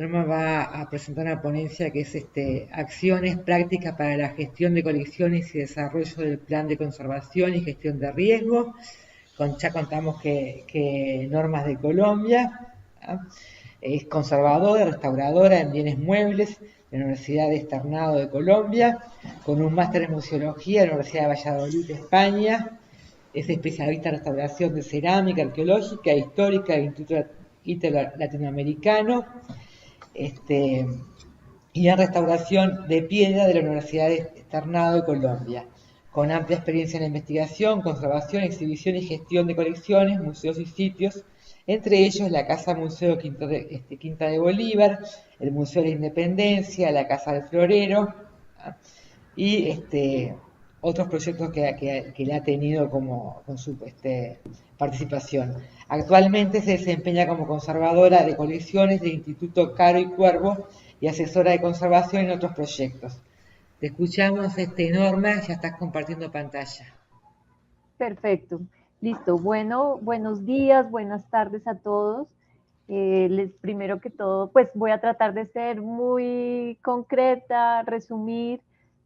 Norma va a presentar una ponencia que es acciones prácticas para la gestión de colecciones y desarrollo del plan de conservación y gestión de riesgo. Ya contamos que Norma es de Colombia, ¿ah? Es conservadora, restauradora en bienes muebles de la Universidad de Externado de Colombia, con un máster en museología de la Universidad de Valladolid, España. Es especialista en restauración de cerámica arqueológica, histórica del Instituto Latinoamericano, y en restauración de piedra de la Universidad de Externado de Colombia, con amplia experiencia en la investigación, conservación, exhibición y gestión de colecciones, museos y sitios, entre ellos la Casa Museo Quinta de Bolívar, el Museo de la Independencia, la Casa del Florero, ¿ah? Y otros proyectos que le ha tenido con su participación. Actualmente se desempeña como conservadora de colecciones del Instituto Caro y Cuervo y asesora de conservación en otros proyectos. Te escuchamos, Norma, ya estás compartiendo pantalla. Perfecto, listo. Bueno, buenos días, buenas tardes a todos. Primero que todo, pues voy a tratar de ser muy concreta, resumir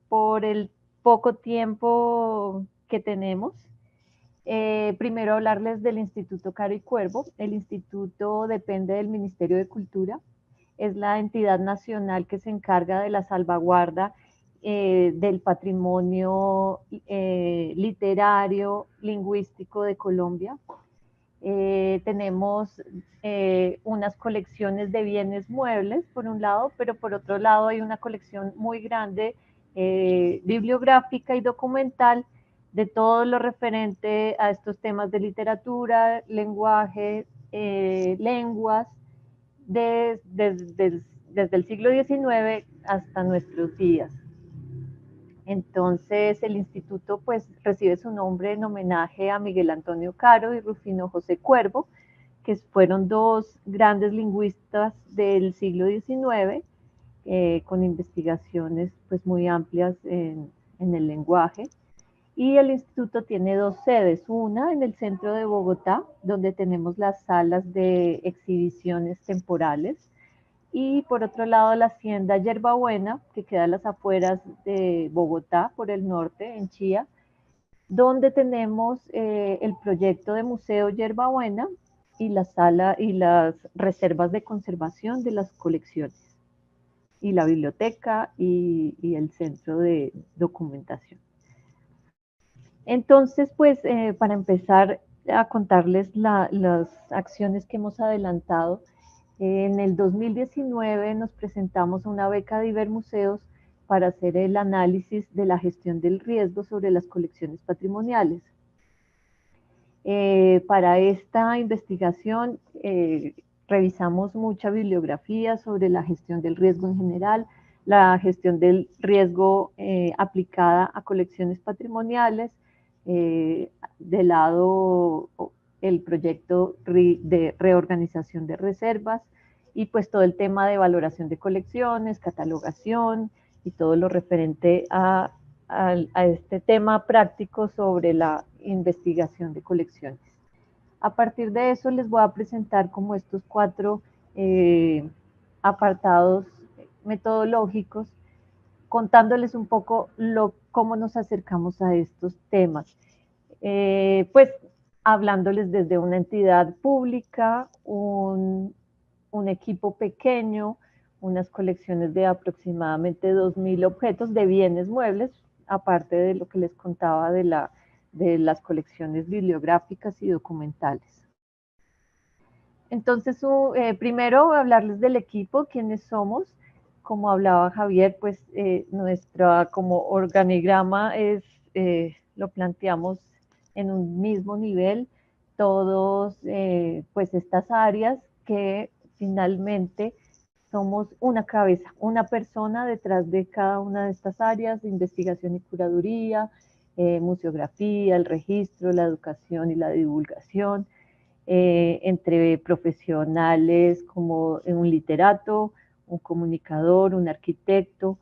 por el poco tiempo que tenemos. Primero hablarles del Instituto Caro y Cuervo. El instituto depende del Ministerio de Cultura, es la entidad nacional que se encarga de la salvaguarda del patrimonio literario, lingüístico de Colombia. Tenemos unas colecciones de bienes muebles, por un lado, pero por otro lado hay una colección muy grande bibliográfica y documental de todo lo referente a estos temas de literatura, lenguaje, lenguas, desde el siglo XIX hasta nuestros días. Entonces el instituto pues recibe su nombre en homenaje a Miguel Antonio Caro y Rufino José Cuervo, que fueron dos grandes lingüistas del siglo XIX, con investigaciones pues muy amplias en el lenguaje. Y el instituto tiene dos sedes, una en el centro de Bogotá, donde tenemos las salas de exhibiciones temporales, y por otro lado la hacienda Yerbabuena, que queda a las afueras de Bogotá, por el norte, en Chía, donde tenemos el proyecto de Museo Yerbabuena y la sala y las reservas de conservación de las colecciones, y la biblioteca y el centro de documentación. Entonces, pues, para empezar a contarles las acciones que hemos adelantado, en el 2019 nos presentamos a una beca de Ibermuseos para hacer el análisis de la gestión del riesgo sobre las colecciones patrimoniales. Para esta investigación revisamos mucha bibliografía sobre la gestión del riesgo en general, la gestión del riesgo aplicada a colecciones patrimoniales, de lado el proyecto de reorganización de reservas y pues todo el tema de valoración de colecciones, catalogación y todo lo referente a este tema práctico sobre la investigación de colecciones. A partir de eso les voy a presentar como estos cuatro apartados metodológicos, contándoles un poco cómo nos acercamos a estos temas. Pues hablándoles desde una entidad pública, un equipo pequeño, unas colecciones de aproximadamente 2.000 objetos de bienes muebles, aparte de lo que les contaba de las colecciones bibliográficas y documentales. Entonces, primero hablarles del equipo, quiénes somos. Como hablaba Javier, pues nuestra como organigrama lo planteamos en un mismo nivel, todos pues estas áreas que finalmente somos una cabeza, una persona detrás de cada una de estas áreas, de investigación y curaduría, museografía, el registro, la educación y la divulgación, entre profesionales como un literato, un comunicador, un arquitecto,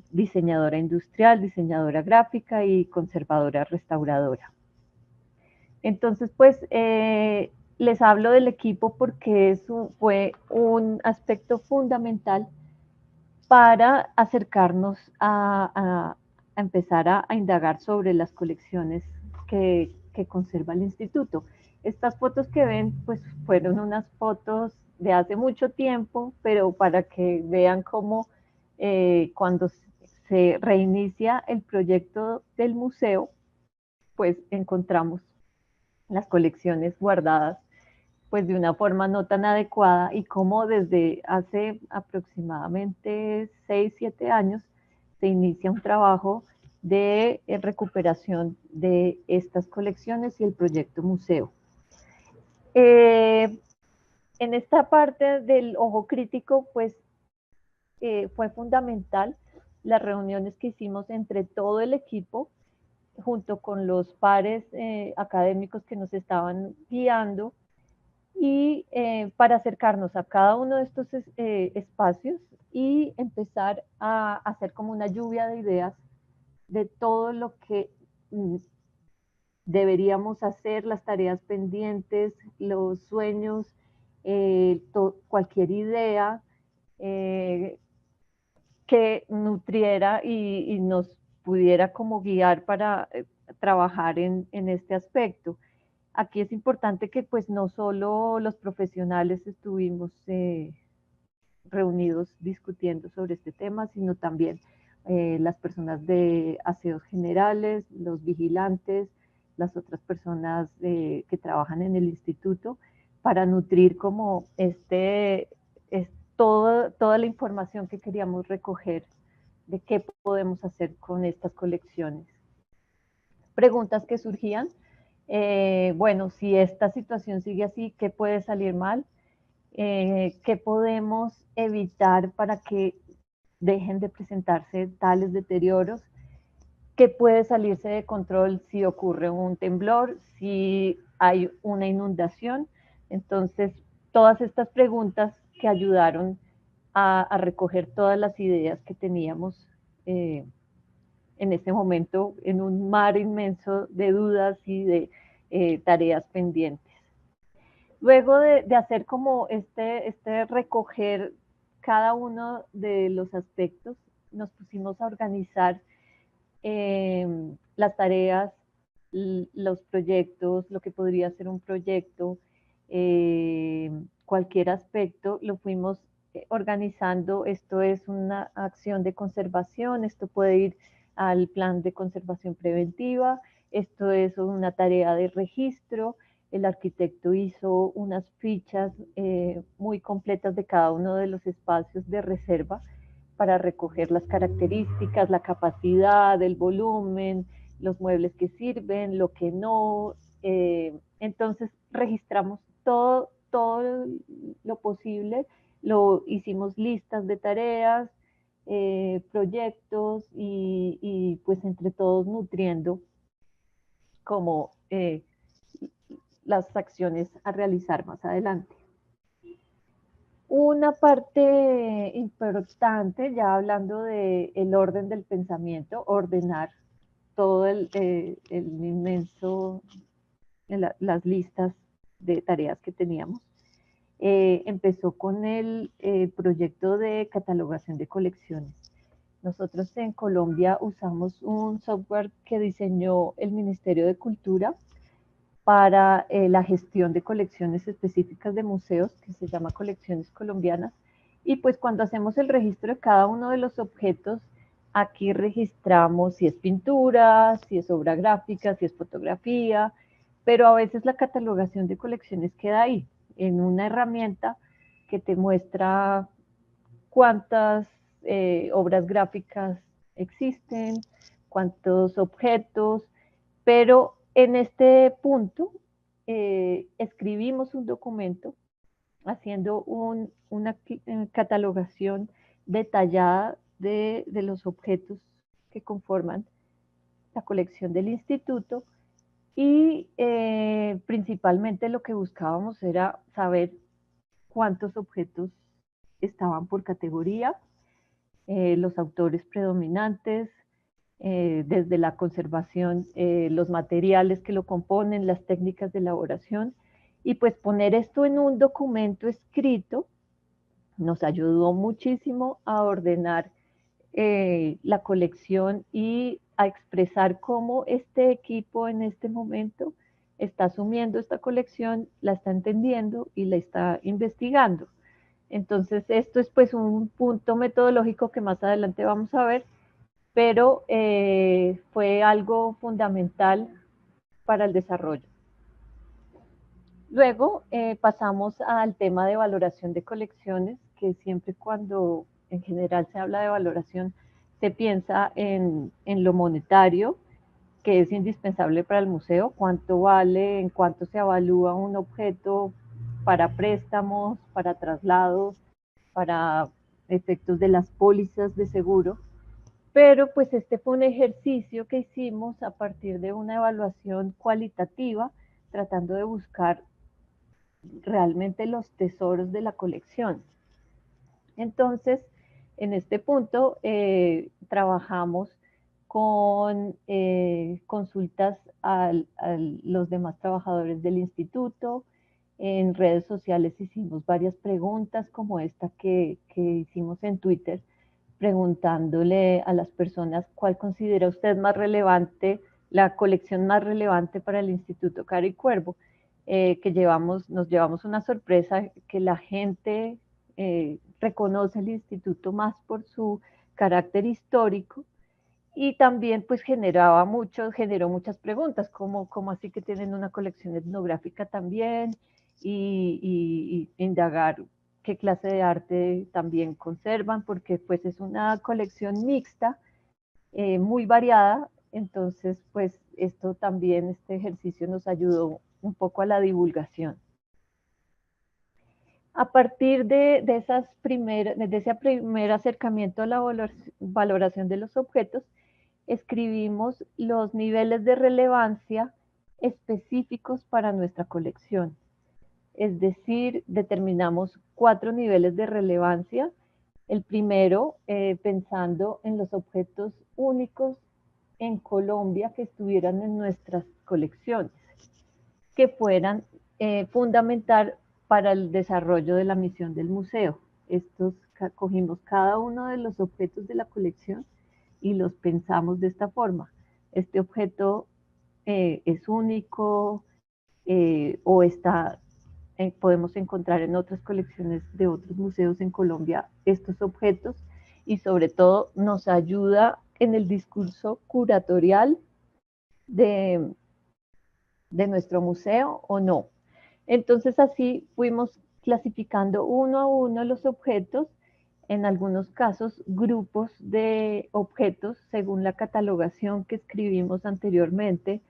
diseñadora industrial, diseñadora gráfica y conservadora restauradora. Entonces, pues, les hablo del equipo porque fue un aspecto fundamental para acercarnos a empezar a indagar sobre las colecciones que conserva el instituto. Estas fotos que ven, pues fueron unas fotos de hace mucho tiempo, pero para que vean cómo cuando se reinicia el proyecto del museo, pues encontramos las colecciones guardadas pues de una forma no tan adecuada y cómo desde hace aproximadamente 6, 7 años se inicia un trabajo de recuperación de estas colecciones y el proyecto museo. En esta parte del ojo crítico, pues fue fundamental las reuniones que hicimos entre todo el equipo, junto con los pares académicos que nos estaban guiando, y para acercarnos a cada uno de estos espacios y empezar a hacer como una lluvia de ideas de todo lo que deberíamos hacer, las tareas pendientes, los sueños, cualquier idea que nutriera y nos pudiera como guiar para trabajar en este aspecto. Aquí es importante que pues no solo los profesionales estuvimos reunidos discutiendo sobre este tema, sino también las personas de aseos generales, los vigilantes, las otras personas que trabajan en el instituto, para nutrir como toda la información que queríamos recoger de qué podemos hacer con estas colecciones. Preguntas que surgían. Bueno, si esta situación sigue así, ¿qué puede salir mal? ¿Qué podemos evitar para que dejen de presentarse tales deterioros? ¿Qué puede salirse de control si ocurre un temblor, si hay una inundación? Entonces, todas estas preguntas que ayudaron a recoger todas las ideas que teníamos en este momento en un mar inmenso de dudas y de tareas pendientes. Luego de hacer como recoger cada uno de los aspectos, nos pusimos a organizar las tareas, los proyectos, lo que podría ser un proyecto, cualquier aspecto, lo fuimos organizando. Esto es una acción de conservación, esto puede ir al plan de conservación preventiva, esto es una tarea de registro. El arquitecto hizo unas fichas muy completas de cada uno de los espacios de reserva para recoger las características, la capacidad, el volumen, los muebles que sirven, lo que no. Entonces registramos todo lo posible, lo hicimos listas de tareas, proyectos y pues entre todos nutriendo como las acciones a realizar más adelante. Una parte importante, ya hablando del orden del pensamiento, ordenar todo el inmenso, las listas de tareas que teníamos. Empezó con el proyecto de catalogación de colecciones. Nosotros en Colombia usamos un software que diseñó el Ministerio de Cultura para la gestión de colecciones específicas de museos, que se llama Colecciones Colombianas. Y pues cuando hacemos el registro de cada uno de los objetos, aquí registramos si es pintura, si es obra gráfica, si es fotografía, pero a veces la catalogación de colecciones queda ahí, en una herramienta que te muestra cuántas obras gráficas existen, cuántos objetos, pero en este punto escribimos un documento haciendo una catalogación detallada de los objetos que conforman la colección del instituto y principalmente lo que buscábamos era saber cuántos objetos estaban por categoría, los autores predominantes, desde la conservación, los materiales que lo componen, las técnicas de elaboración Y pues poner esto en un documento escrito nos ayudó muchísimo a ordenar la colección y a expresar cómo este equipo en este momento está asumiendo esta colección, la está entendiendo y la está investigando. Entonces, esto es pues un punto metodológico que más adelante vamos a ver, pero fue algo fundamental para el desarrollo. Luego pasamos al tema de valoración de colecciones, que siempre cuando en general se habla de valoración se piensa en lo monetario, que es indispensable para el museo, cuánto vale, en cuánto se evalúa un objeto para préstamos, para traslados, para efectos de las pólizas de seguro. Pero pues este fue un ejercicio que hicimos a partir de una evaluación cualitativa, tratando de buscar realmente los tesoros de la colección. Entonces, en este punto trabajamos con consultas a los demás trabajadores del instituto. En redes sociales hicimos varias preguntas como esta que hicimos en Twitter, preguntándole a las personas cuál considera usted más relevante, la colección más relevante para el Instituto Caro y Cuervo, nos llevamos una sorpresa que la gente reconoce el instituto más por su carácter histórico y también pues generó muchas preguntas, como así que tienen una colección etnográfica también y indagar qué clase de arte también conservan, porque pues es una colección mixta, muy variada, entonces pues esto también, este ejercicio nos ayudó un poco a la divulgación. A partir de ese primer acercamiento a la valoración de los objetos, escribimos los niveles de relevancia específicos para nuestra colección. Es decir, determinamos 4 niveles de relevancia. El primero, pensando en los objetos únicos en Colombia que estuvieran en nuestras colecciones, que fueran fundamental para el desarrollo de la misión del museo. Cogimos cada uno de los objetos de la colección y los pensamos de esta forma. Este objeto es único o podemos encontrar en otras colecciones de otros museos en Colombia estos objetos y sobre todo nos ayuda en el discurso curatorial de nuestro museo o no. Entonces así fuimos clasificando uno a uno los objetos, en algunos casos grupos de objetos según la catalogación que escribimos anteriormente,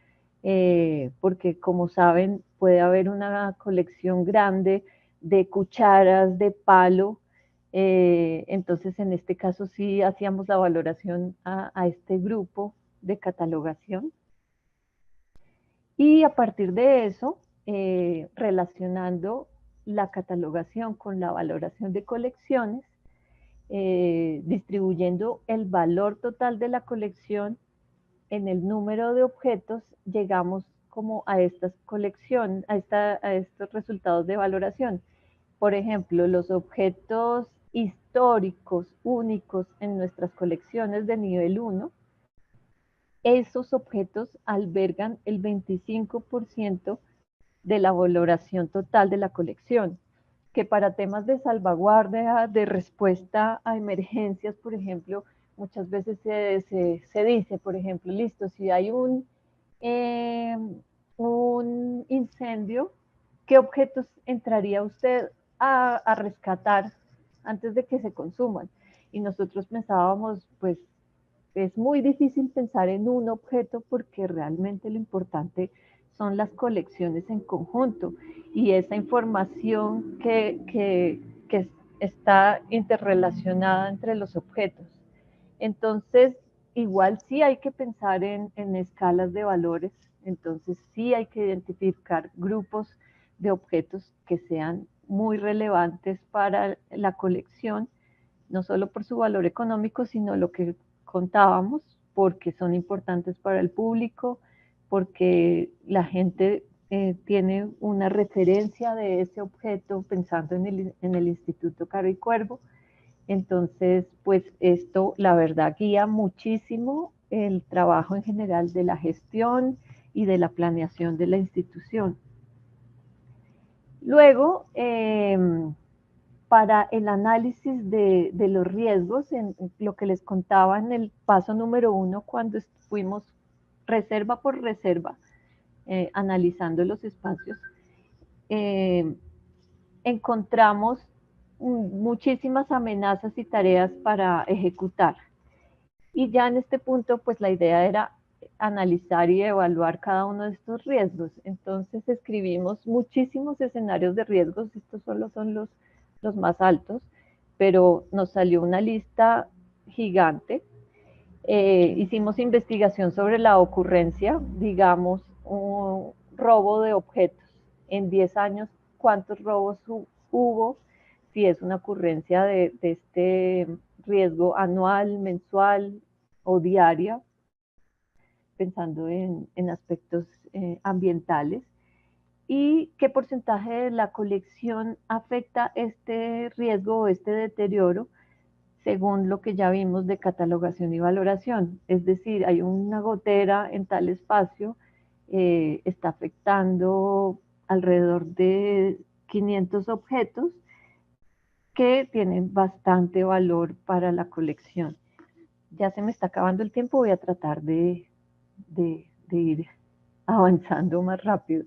porque como saben puede haber una colección grande de cucharas de palo, entonces en este caso sí hacíamos la valoración a este grupo de catalogación. Y a partir de eso, relacionando la catalogación con la valoración de colecciones, distribuyendo el valor total de la colección en el número de objetos, llegamos como a estas colecciones, a estos resultados de valoración. Por ejemplo, los objetos históricos únicos en nuestras colecciones de nivel 1, esos objetos albergan el 25% de la valoración total de la colección, que para temas de salvaguardia, de respuesta a emergencias, por ejemplo, muchas veces se dice, por ejemplo, listo, si hay un incendio, ¿qué objetos entraría usted a rescatar antes de que se consuman? Y nosotros pensábamos, pues es muy difícil pensar en un objeto porque realmente lo importante son las colecciones en conjunto y esa información que está interrelacionada entre los objetos. Entonces, igual sí hay que pensar en escalas de valores, entonces sí hay que identificar grupos de objetos que sean muy relevantes para la colección, no solo por su valor económico, sino lo que contábamos, porque son importantes para el público, porque la gente tiene una referencia de ese objeto pensando en el Instituto Caro y Cuervo. Entonces, pues esto, la verdad, guía muchísimo el trabajo en general de la gestión y de la planeación de la institución. Luego, para el análisis de los riesgos, en lo que les contaba en el paso número 1, cuando fuimos reserva por reserva, analizando los espacios, encontramos muchísimas amenazas y tareas para ejecutar. Y ya en este punto, pues la idea era analizar y evaluar cada uno de estos riesgos. Entonces escribimos muchísimos escenarios de riesgos, estos solo son los más altos, pero nos salió una lista gigante. Hicimos investigación sobre la ocurrencia, digamos, un robo de objetos. En 10 años, ¿cuántos robos hubo? Si es una ocurrencia de este riesgo anual, mensual o diaria, pensando en aspectos ambientales. ¿Y qué porcentaje de la colección afecta este riesgo o este deterioro? Según lo que ya vimos de catalogación y valoración. Es decir, hay una gotera en tal espacio, está afectando alrededor de 500 objetos que tienen bastante valor para la colección. Ya se me está acabando el tiempo, voy a tratar de ir avanzando más rápido.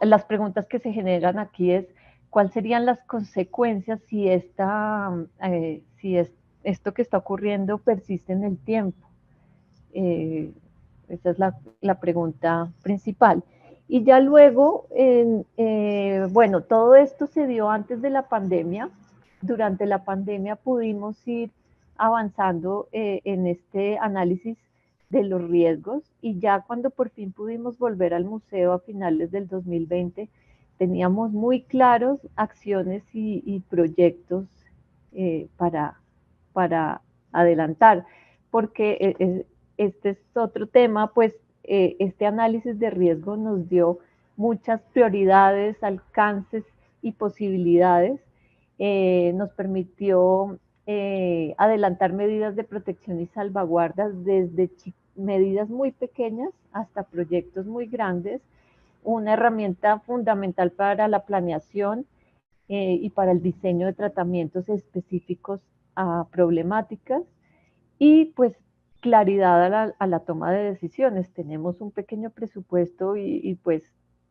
Las preguntas que se generan aquí es, ¿cuáles serían las consecuencias si esto que está ocurriendo persiste en el tiempo? Esa es la pregunta principal. Y ya luego, bueno, todo esto se dio antes de la pandemia. Durante la pandemia pudimos ir avanzando en este análisis de los riesgos y ya cuando por fin pudimos volver al museo a finales del 2020, teníamos muy claros acciones y proyectos para adelantar, porque este es otro tema, pues este análisis de riesgo nos dio muchas prioridades, alcances y posibilidades. Nos permitió adelantar medidas de protección y salvaguardas desde medidas muy pequeñas hasta proyectos muy grandes, una herramienta fundamental para la planeación y para el diseño de tratamientos específicos a problemáticas y pues claridad a la toma de decisiones. Tenemos un pequeño presupuesto y pues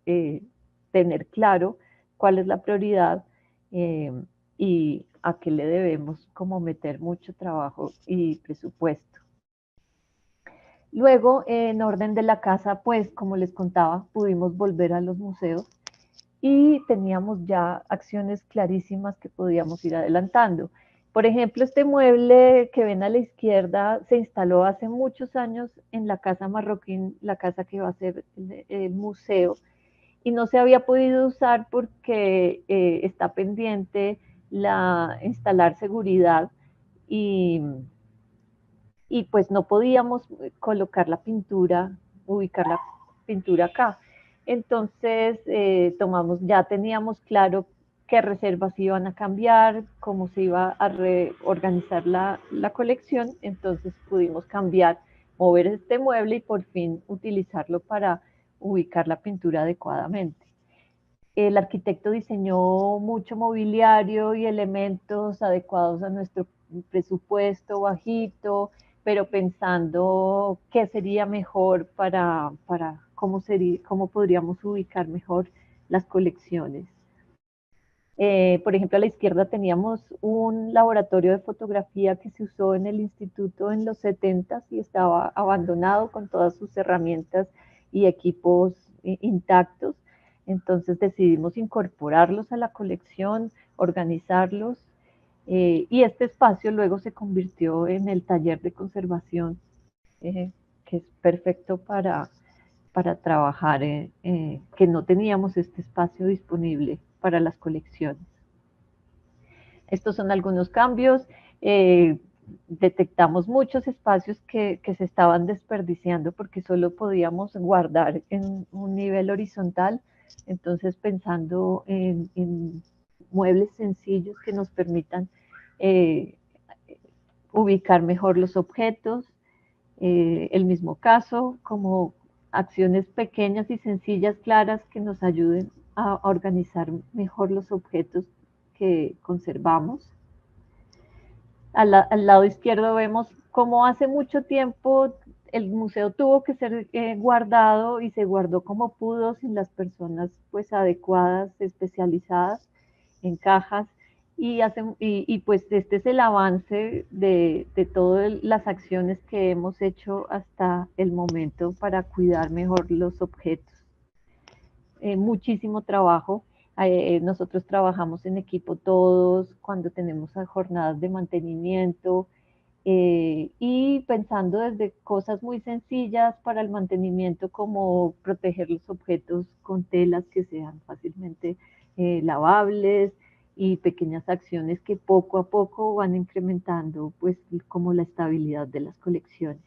tener claro cuál es la prioridad y a qué le debemos como meter mucho trabajo y presupuesto. Luego, en orden de la casa, pues como les contaba, pudimos volver a los museos y teníamos ya acciones clarísimas que podíamos ir adelantando. Por ejemplo, este mueble que ven a la izquierda se instaló hace muchos años en la Casa Marroquín, la casa que va a ser el museo, y no se había podido usar porque está pendiente instalar seguridad y pues no podíamos colocar la pintura, ubicar la pintura acá. Entonces ya teníamos claro qué reservas iban a cambiar, cómo se iba a reorganizar la colección, entonces pudimos cambiar, mover este mueble y por fin utilizarlo para ubicar la pintura adecuadamente. El arquitecto diseñó mucho mobiliario y elementos adecuados a nuestro presupuesto bajito, pero pensando qué sería mejor para cómo podríamos ubicar mejor las colecciones. Por ejemplo, a la izquierda teníamos un laboratorio de fotografía que se usó en el instituto en los 70s y estaba abandonado con todas sus herramientas y equipos intactos. Entonces decidimos incorporarlos a la colección, organizarlos y este espacio luego se convirtió en el taller de conservación, que es perfecto para trabajar, que no teníamos este espacio disponible para las colecciones. Estos son algunos cambios. detectamos muchos espacios que se estaban desperdiciando porque solo podíamos guardar en un nivel horizontal. Entonces, pensando en muebles sencillos que nos permitan eh, ubicar mejor los objetos, el mismo caso, como acciones pequeñas y sencillas, claras, que nos ayuden a organizar mejor los objetos que conservamos. Al lado izquierdo vemos cómo hace mucho tiempo el museo tuvo que ser guardado y se guardó como pudo, sin las personas pues adecuadas, especializadas en cajas. Y pues este es el avance de todas las acciones que hemos hecho hasta el momento para cuidar mejor los objetos. Muchísimo trabajo. Nosotros trabajamos en equipo todos cuando tenemos jornadas de mantenimiento, y pensando desde cosas muy sencillas para el mantenimiento, como proteger los objetos con telas que sean fácilmente lavables, y pequeñas acciones que poco a poco van incrementando pues como la estabilidad de las colecciones.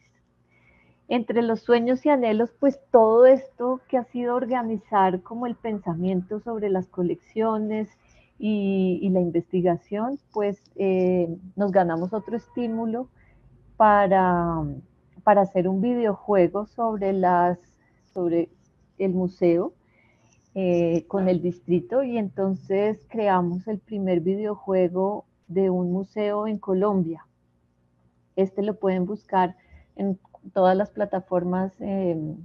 Entre los sueños y anhelos, pues todo esto que ha sido organizar como el pensamiento sobre las colecciones y la investigación, pues nos ganamos otro estímulo para, para hacer un videojuego sobre el museo, con el distrito, y entonces creamos el primer videojuego de un museo en Colombia. Este lo pueden buscar en todas las plataformas de,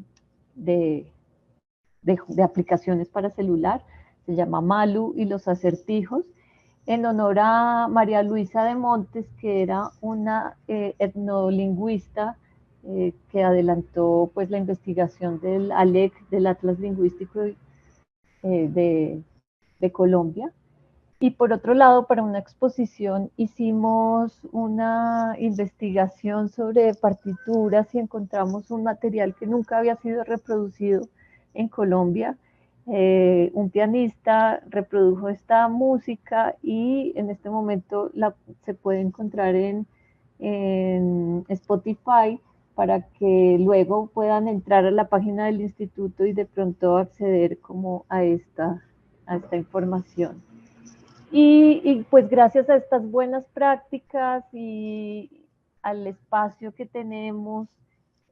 de aplicaciones para celular. Se llama Malu y los acertijos, en honor a María Luisa de Montes, que era una etnolingüista que adelantó pues la investigación del ALEC, del Atlas Lingüístico de Colombia. Y por otro lado, para una exposición hicimos una investigación sobre partituras y encontramos un material que nunca había sido reproducido en Colombia. Un pianista reprodujo esta música y en este momento se puede encontrar en Spotify, para que luego puedan entrar a la página del instituto y de pronto acceder como a esta información. Pues gracias a estas buenas prácticas y al espacio que tenemos,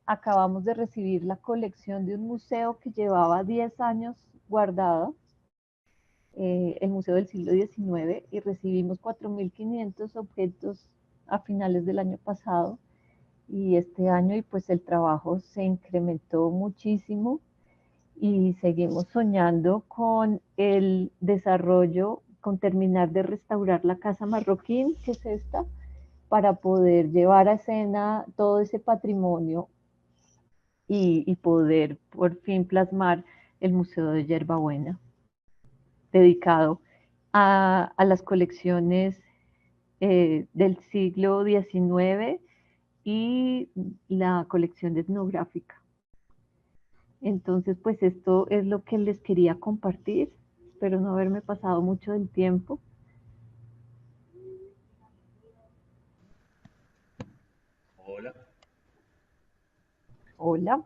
acabamos de recibir la colección de un museo que llevaba 10 años guardada, el Museo del Siglo XIX, y recibimos 4.500 objetos a finales del año pasado y este año, y pues el trabajo se incrementó muchísimo y seguimos soñando con el desarrollo, con terminar de restaurar la Casa Marroquín, que es esta, para poder llevar a escena todo ese patrimonio y poder por fin plasmar el Museo de Yerbabuena, dedicado a las colecciones del siglo XIX y la colección etnográfica. Entonces, pues esto es lo que les quería compartir. Espero no haberme pasado mucho del tiempo. Hola. Hola.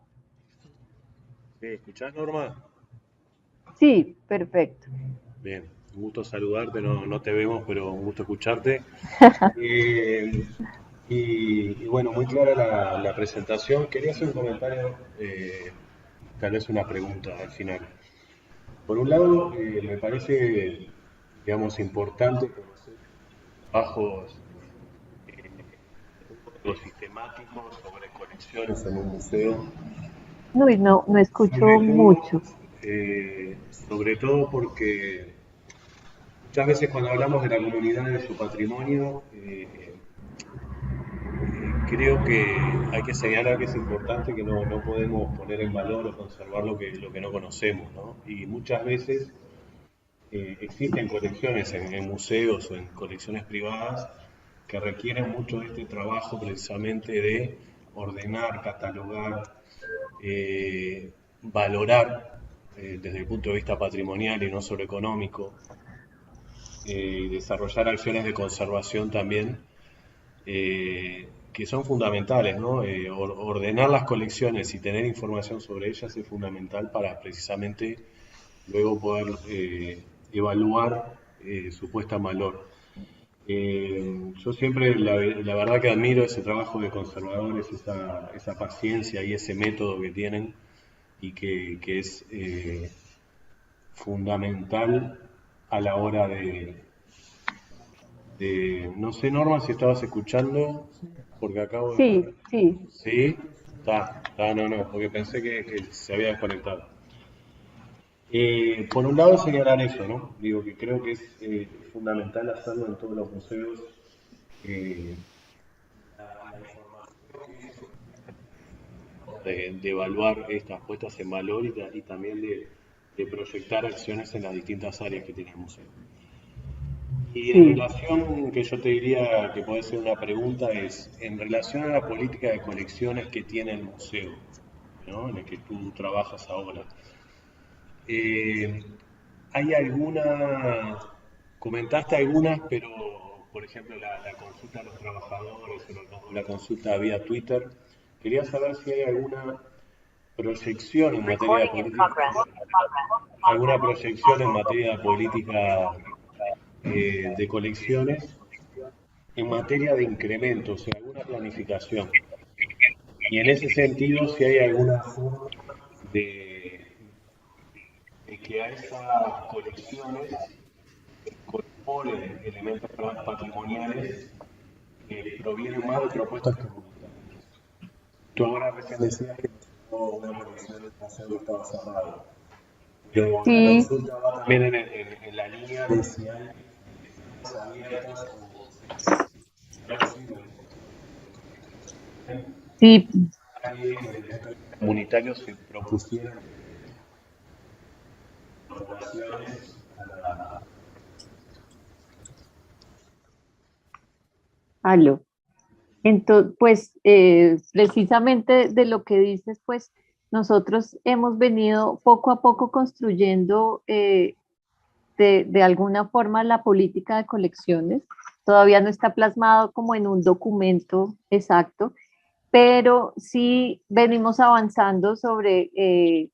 ¿Me escuchás, Norma? Sí, perfecto. Bien, un gusto saludarte, no te vemos, pero un gusto escucharte. Eh, y bueno, muy clara la presentación. Quería hacer un comentario, tal vez una pregunta al final. Por un lado, me parece, digamos, importante conocer trabajos sistemáticos sobre colecciones en un museo. Uy, no escucho mucho. Sobre todo porque muchas veces cuando hablamos de la comunidad y de su patrimonio, creo que hay que señalar que es importante que no podemos poner en valor o conservar lo que no conocemos, ¿no? Y muchas veces existen colecciones en museos o en colecciones privadas que requieren mucho de este trabajo precisamente de ordenar, catalogar, valorar desde el punto de vista patrimonial y no solo económico, y desarrollar acciones de conservación también que son fundamentales, ¿no? Ordenar las colecciones y tener información sobre ellas es fundamental para precisamente luego poder evaluar su puesta en valor. Yo siempre, la verdad que admiro ese trabajo de conservadores, esa paciencia y ese método que tienen y que es fundamental a la hora no sé, Norma, si estabas escuchando, porque acabo de... Sí, sí. ¿Sí? No, porque pensé que se había desconectado. Por un lado señalar eso, ¿no? Digo que creo que es fundamental hacerlo en todos los museos. eh, de evaluar estas puestas en valor y también de proyectar acciones en las distintas áreas que tiene el museo. Y en Sí, relación, que yo te diría que puede ser una pregunta, es en relación a la política de colecciones que tiene el museo, ¿no? En el que tú trabajas ahora. Eh, ¿Hay alguna, comentaste algunas, pero por ejemplo la consulta a los trabajadores o la consulta vía Twitter, quería saber si hay alguna proyección en materia de política, alguna proyección en materia de política de colecciones en materia de incrementos, o sea, alguna planificación. Y en ese sentido, si hay alguna forma de, de que a esas colecciones incorporen elementos patrimoniales que provienen más de propuestas comunitarias. Tú ahora recién decías que una colección del museo estaba cerrada, pero la sí, consulta va también en la línea de si hay abiertas o sí. comunitarios se propusieran incorporaciones a la... Aló. Entonces, pues precisamente de lo que dices, pues nosotros hemos venido poco a poco construyendo de alguna forma la política de colecciones. Todavía no está plasmado como en un documento exacto, pero sí venimos avanzando sobre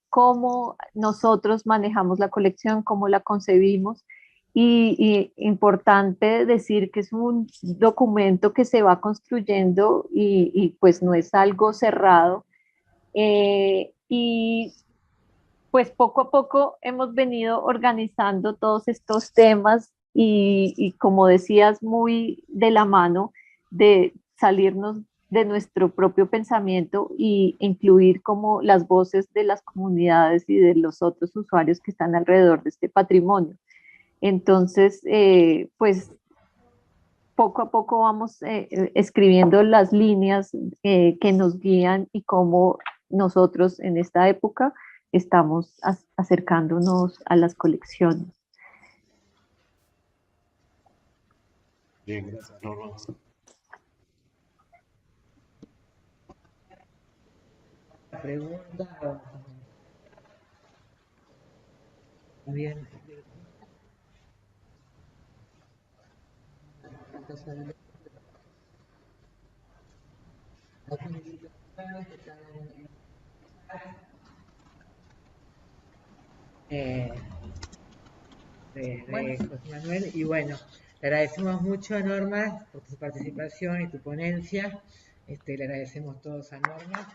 cómo nosotros manejamos la colección, cómo la concebimos. Y importante decir que es un documento que se va construyendo y pues no es algo cerrado. Y pues poco a poco hemos venido organizando todos estos temas y como decías, muy de la mano de salirnos de nuestro propio pensamiento y incluir como las voces de las comunidades y de los otros usuarios que están alrededor de este patrimonio. Entonces, pues poco a poco vamos escribiendo las líneas que nos guían y cómo nosotros en esta época estamos acercándonos a las colecciones. Bien, gracias, Norma. Pregunta, bien, eh, de José Manuel, y bueno, le agradecemos mucho a Norma por tu participación y tu ponencia. Le agradecemos todos a Norma.